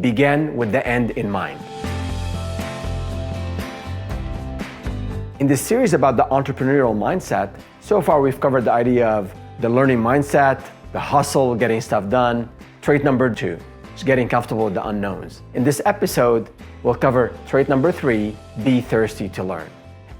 Begin with the end in mind. In this series about the entrepreneurial mindset, so far we've covered the idea of the learning mindset, the hustle, getting stuff done. Trait number 2 is getting comfortable with the unknowns. In this episode, we'll cover trait number 3, be thirsty to learn.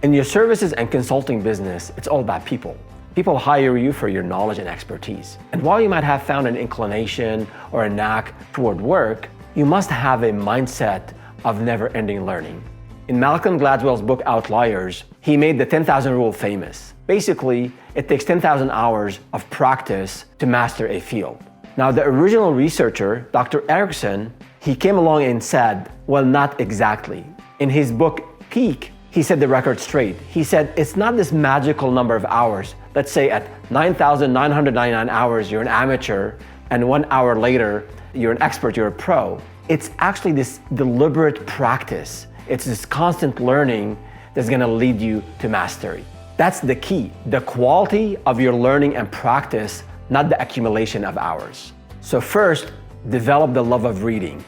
In your services and consulting business, it's all about people. People hire you for your knowledge and expertise. And while you might have found an inclination or a knack toward work, you must have a mindset of never-ending learning. In Malcolm Gladwell's book Outliers, he made the 10,000 rule famous. Basically, it takes 10,000 hours of practice to master a field. Now, the original researcher, Dr. Erickson, he came along and said, well, not exactly. In his book Peak, he set the record straight. He said, it's not this magical number of hours. Let's say at 9,999 hours, you're an amateur, and 1 hour later, you're an expert, you're a pro. It's actually this deliberate practice. It's this constant learning that's gonna lead you to mastery. That's the key, the quality of your learning and practice, not the accumulation of hours. So first, develop the love of reading.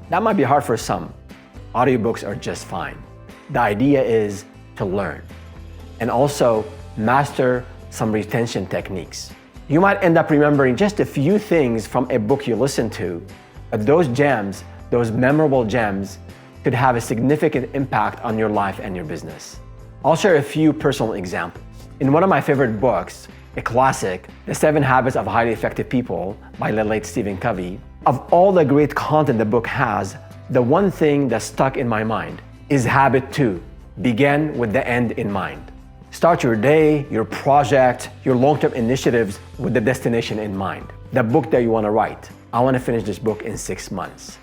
That might be hard for some. Audiobooks are just fine. The idea is to learn and also master some retention techniques. You might end up remembering just a few things from a book you listened to, but those gems, those memorable gems, could have a significant impact on your life and your business. I'll share a few personal examples. In one of my favorite books, a classic, The 7 Habits of Highly Effective People by the late Stephen Covey, of all the great content the book has, the one thing that stuck in my mind is habit 2, begin with the end in mind. Start your day, your project, your long-term initiatives with the destination in mind. The book that you want to write. I want to finish this book in 6 months.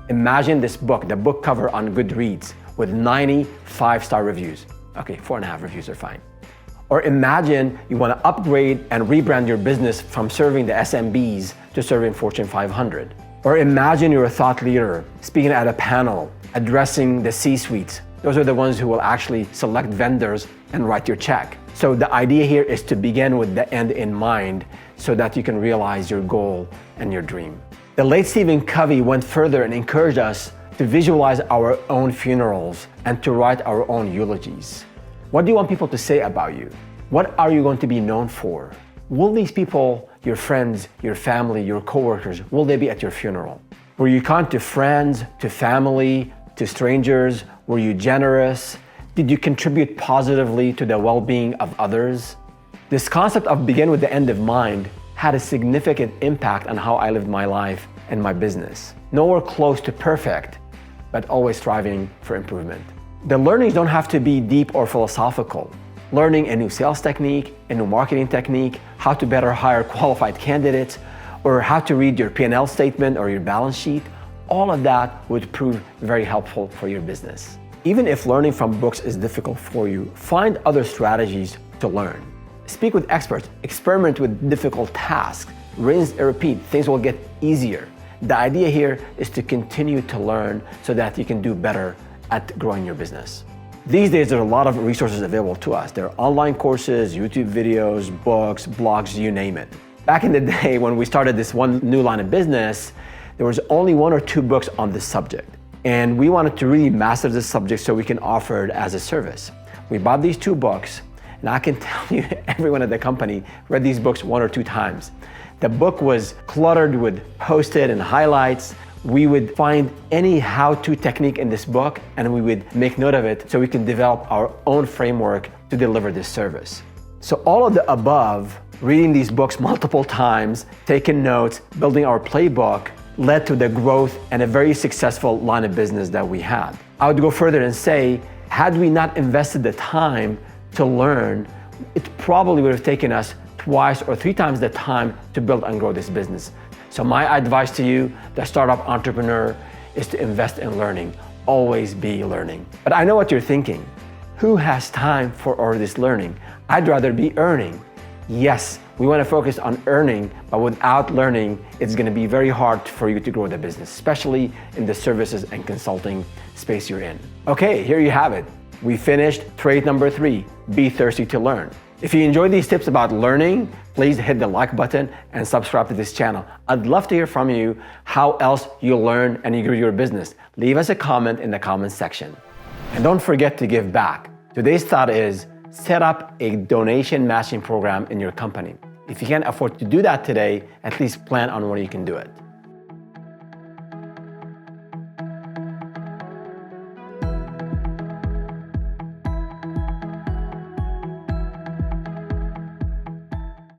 Imagine this book, the book cover on Goodreads with 90 5-star reviews. Okay, 4.5 reviews are fine. Or imagine you want to upgrade and rebrand your business from serving the SMBs to serving Fortune 500. Or imagine you're a thought leader speaking at a panel, addressing the C-suite. Those are the ones who will actually select vendors and write your check. So the idea here is to begin with the end in mind so that you can realize your goal and your dream. The late Stephen Covey went further and encouraged us to visualize our own funerals and to write our own eulogies. What do you want people to say about you? What are you going to be known for? Will these people, your friends, your family, your coworkers, will they be at your funeral? Were you kind to friends, to family, to strangers? Were you generous? Did you contribute positively to the well-being of others? This concept of begin with the end in mind had a significant impact on how I lived my life and my business. Nowhere close to perfect, but always striving for improvement. The learnings don't have to be deep or philosophical. Learning a new sales technique, a new marketing technique, how to better hire qualified candidates, or how to read your P&L statement or your balance sheet, all of that would prove very helpful for your business. Even if learning from books is difficult for you, find other strategies to learn. Speak with experts, experiment with difficult tasks, rinse and repeat, things will get easier. The idea here is to continue to learn so that you can do better at growing your business. These days, there are a lot of resources available to us. There are online courses, YouTube videos, books, blogs, you name it. Back in the day when we started this one new line of business, there was only 1 or 2 books on this subject. And we wanted to really master this subject so we can offer it as a service. We bought these 2 books, and I can tell you everyone at the company read these books 1 or 2 times. The book was cluttered with post-it and highlights. We would find any how-to technique in this book and we would make note of it so we can develop our own framework to deliver this service. So all of the above, reading these books multiple times, taking notes, building our playbook, led to the growth and a very successful line of business that we had. I would go further and say, had we not invested the time to learn, it probably would have taken us 2 or 3 times the time to build and grow this business. So my advice to you, the startup entrepreneur, is to invest in learning. Always be learning. But I know what you're thinking. Who has time for all this learning? I'd rather be earning. Yes, we want to focus on earning, but without learning, it's going to be very hard for you to grow the business, especially in the services and consulting space you're in. Okay, here you have it. We finished trait number 3, be thirsty to learn. If you enjoyed these tips about learning, please hit the like button and subscribe to this channel. I'd love to hear from you how else you learn and you grow your business. Leave us a comment in the comments section. And don't forget to give back. Today's thought is set up a donation matching program in your company. If you can't afford to do that today, at least plan on when you can do it.